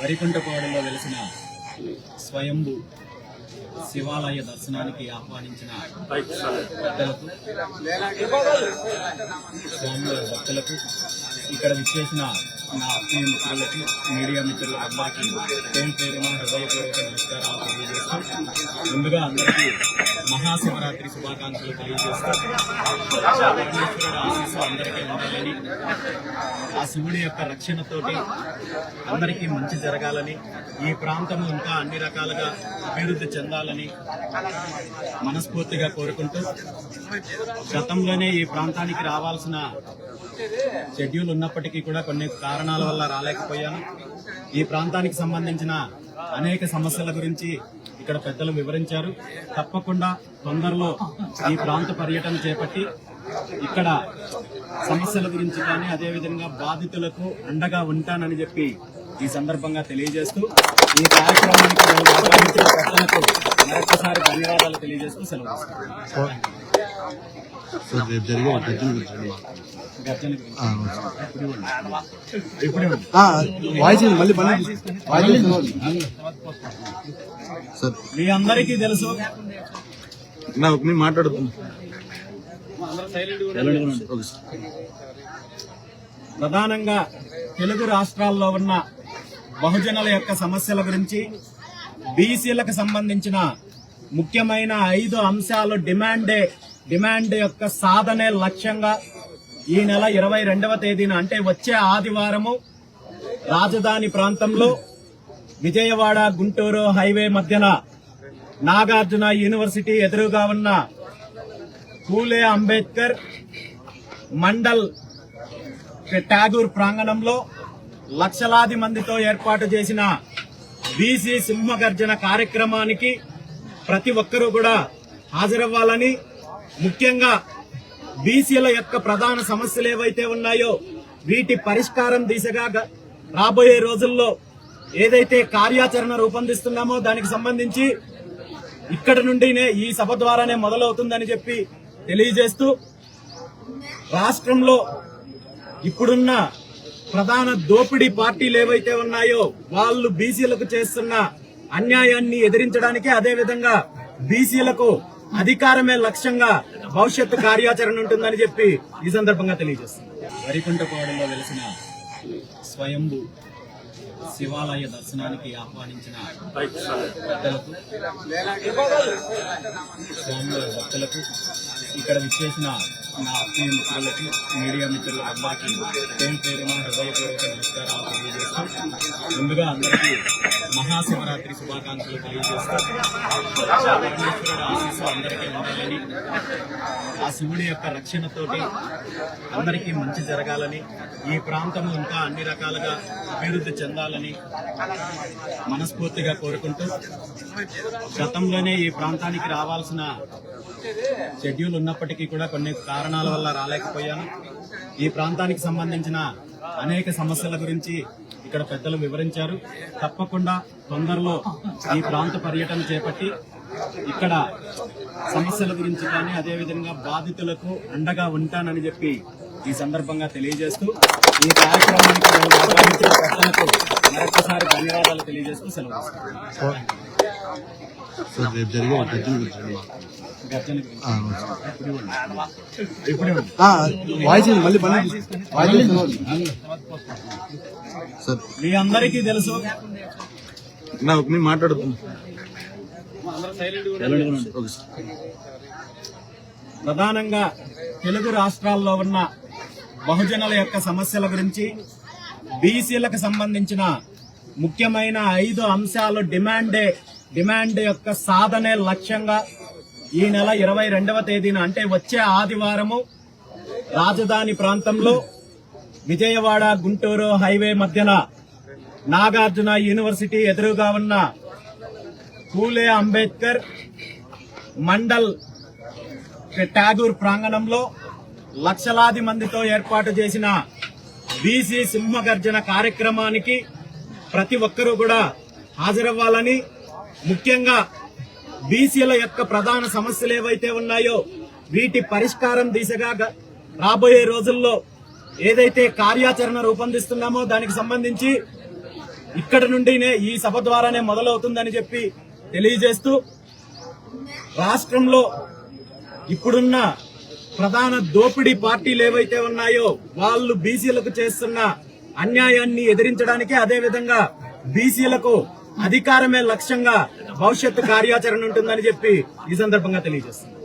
వరికుంటపాడులో వెలిసిన స్వయంభూ శివాలయ దర్శనానికి ఆహ్వానించిన పెద్దలకు, స్వామివారి భక్తులకు, ఇక్కడ విచ్చేసిన నా ఆత్మీయ మిత్రులకి, మీడియా మిత్రులందరికీ పేరు పేరున హృదయపూర్వక నమస్కారాలు తెలియజేస్తూ, ముందుగా అందరికీ మహాశివరాత్రి శుభాకాంక్షలు తెలియజేస్తూ, పరమేశ్వరుడు ఆశీస్సు అందరికీ ఉండాలని, ఆ శివుడి యొక్క రక్షణతోటి అందరికీ మంచి జరగాలని, ఈ ప్రాంతం ఇంకా అన్ని రకాలుగా అభివృద్ధి చెందాలని మనస్ఫూర్తిగా కోరుకుంటూ, గతంలోనే ఈ ప్రాంతానికి రావాల్సిన షెడ్యూల్ ఉన్నప్పటికీ కూడా కొన్ని కారణాల వల్ల రాలేకపోయాను. ఈ ప్రాంతానికి సంబంధించిన అనేక సమస్యల గురించి ఇక్కడ పెద్దలు వివరించారు. తప్పకుండా తొందరలో ఈ ప్రాంత పర్యటన చేపట్టి ఇక్కడ సమస్యల గురించి కానీ అదేవిధంగా బాధితులకు అండగా ఉంటానని చెప్పి ఈ సందర్భంగా తెలియజేస్తూ, ఈ కార్యక్రమానికి ఆహ్వానించిన పెద్దలకు మరొకసారి ధన్యవాదాలు తెలియజేస్తూ సెలవు మీ అందరికీ తెలుసు. ప్రధానంగా తెలుగు రాష్ట్రాల్లో ఉన్న బహుజనుల యొక్క సమస్యల గురించి, బీసీలకు సంబంధించిన ముఖ్యమైన 5 అంశాలు డిమాండ్ యొక్క సాధనే లక్ష్యంగా ఈ నెల 22వ తేదీన అంటే వచ్చే ఆదివారము రాజధాని ప్రాంతంలో విజయవాడ గుంటూరు హైవే మధ్యన నాగార్జున యూనివర్సిటీ ఎదురుగా ఉన్న పూలే అంబేద్కర్ మండల్ ఠాగూర్ ప్రాంగణంలో లక్షలాది మందితో ఏర్పాటు చేసిన బీసీ సింహగర్జన కార్యక్రమానికి ప్రతి ఒక్కరూ కూడా హాజరవ్వాలని, ముఖ్యంగా బీసీల యొక్క ప్రధాన సమస్యలు ఏవైతే ఉన్నాయో వీటి పరిష్కారం దిశగా రాబోయే రోజుల్లో ఏదైతే కార్యాచరణ రూపొందిస్తున్నామో దానికి సంబంధించి ఇక్కడ నుండినే ఈ సభ ద్వారానే మొదలవుతుందని చెప్పి తెలియజేస్తూ, రాష్ట్రంలో ఇప్పుడున్న ప్రధాన దోపిడీ పార్టీలు ఏవైతే ఉన్నాయో వాళ్ళు బీసీలకు చేస్తున్న అన్యాయాన్ని ఎదిరించడానికి, అదేవిధంగా బీసీలకు అధికారమే లక్ష్యంగా భవిష్యత్తు కార్యాచరణ ఉంటుందని చెప్పి ఈ సందర్భంగా తెలియజేస్తుంది. వరికుంటపాడులో వెలిసిన స్వయంభూ శివాలయ దర్శనానికి ఆహ్వానించిన పెద్దలకు, స్వామివారి భక్తులకు, ఇక్కడ విచ్చేసిన నా ఆత్మీయ మిత్రులకి, మీడియా మిత్రులందరికీ పేరు పేరున హృదయపూర్వక నమస్కారాలు తెలియజేస్తూ, ముందుగా అందరికీ మహాశివరాత్రి శుభాకాంక్షలు తెలియజేస్తూ, పరమేశ్వరుడు ఆశీస్సు అందరికీ ఉండాలని, ఆ శివుడి యొక్క రక్షణతోటి అందరికీ మంచి జరగాలని, ఈ ప్రాంతం ఇంకా అన్ని రకాలుగా అభివృద్ధి చెందాలని మనస్ఫూర్తిగా కోరుకుంటూ, గతంలోనే ఈ ప్రాంతానికి రావాల్సిన షెడ్యూల్ ఉన్నప్పటికీ కూడా కొన్ని కారణాల వల్ల రాలేకపోయాను. ఈ ప్రాంతానికి సంబంధించిన అనేక సమస్యల గురించి ఇక్కడ పెద్దలు వివరించారు. తప్పకుండా తొందరలో ఈ ప్రాంత పర్యటన చేపట్టి ఇక్కడ సమస్యల గురించి కానీ అదేవిధంగా బాధితులకు అండగా ఉంటానని చెప్పి ఈ సందర్భంగా తెలియజేస్తూ, ఈ కార్యక్రమానికి ఆహ్వానించిన పెద్దలకు మరొకసారి ధన్యవాదాలు తెలియజేస్తూ సెలవు. మీ అందరికీ తెలుసు. ప్రధానంగా తెలుగు రాష్ట్రాల్లో ఉన్న బహుజనుల యొక్క సమస్యల గురించి, బీసీలకు సంబంధించిన ముఖ్యమైన 5 అంశాలు డిమాండ్ యొక్క సాధనే లక్ష్యంగా ఈ నెల 22వ తేదీన అంటే వచ్చే ఆదివారము రాజధాని ప్రాంతంలో విజయవాడ గుంటూరు హైవే మధ్యన నాగార్జున యూనివర్సిటీ ఎదురుగా ఉన్న పూలే అంబేద్కర్ మండల్ ఠాగూర్ ప్రాంగణంలో లక్షలాది మందితో ఏర్పాటు చేసిన బీసీ సింహగర్జన కార్యక్రమానికి ప్రతి ఒక్కరూ కూడా హాజరవ్వాలని, ముఖ్యంగా బీసీల యొక్క ప్రధాన సమస్యలు ఏవైతే ఉన్నాయో వీటి పరిష్కారం దిశగా రాబోయే రోజుల్లో ఏదైతే కార్యాచరణ రూపొందిస్తున్నామో దానికి సంబంధించి ఇక్కడ నుండినే ఈ సభ ద్వారానే మొదలవుతుందని చెప్పి తెలియజేస్తూ రాష్ట్రంలో ఇప్పుడున్న ప్రధాన దోపిడీ పార్టీలు ఏవైతే ఉన్నాయో వాళ్ళు బీసీలకు చేస్తున్న అన్యాయాన్ని ఎదిరించడానికి, అదేవిధంగా బీసీలకు అధికారమే లక్ష్యంగా భవిష్యత్తు కార్యాచరణ ఉంటుందని చెప్పి ఈ సందర్భంగా తెలియజేస్తుంది.